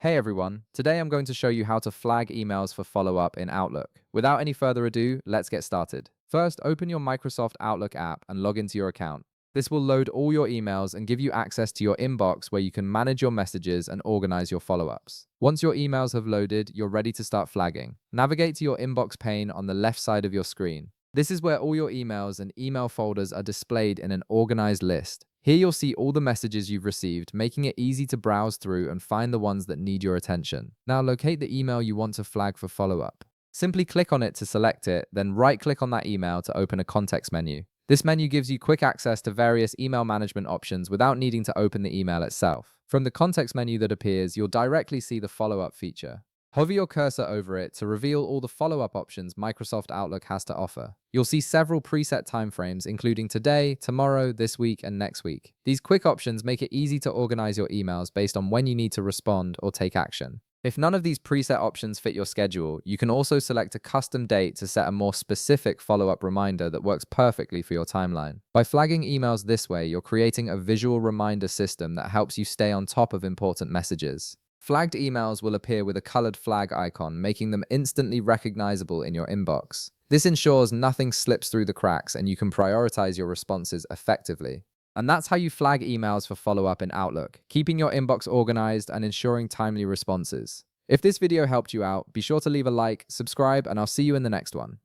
Hey everyone, today I'm going to show you how to flag emails for follow-up in Outlook. Without any further ado, let's get started. First, open your Microsoft Outlook app and log into your account. This will load all your emails and give you access to your inbox where you can manage your messages and organize your follow-ups. Once your emails have loaded, you're ready to start flagging. Navigate to your inbox pane on the left side of your screen. This is where all your emails and email folders are displayed in an organized list. Here you'll see all the messages you've received, making it easy to browse through and find the ones that need your attention. Now locate the email you want to flag for follow-up. Simply click on it to select it, then right-click on that email to open a context menu. This menu gives you quick access to various email management options without needing to open the email itself. From the context menu that appears, you'll directly see the follow-up feature. Hover your cursor over it to reveal all the follow-up options Microsoft Outlook has to offer. You'll see several preset timeframes, including today, tomorrow, this week, and next week. These quick options make it easy to organize your emails based on when you need to respond or take action. If none of these preset options fit your schedule, you can also select a custom date to set a more specific follow-up reminder that works perfectly for your timeline. By flagging emails this way, you're creating a visual reminder system that helps you stay on top of important messages. Flagged emails will appear with a colored flag icon, making them instantly recognizable in your inbox. This ensures nothing slips through the cracks and you can prioritize your responses effectively. And that's how you flag emails for follow-up in Outlook, keeping your inbox organized and ensuring timely responses. If this video helped you out, be sure to leave a like, subscribe, and I'll see you in the next one.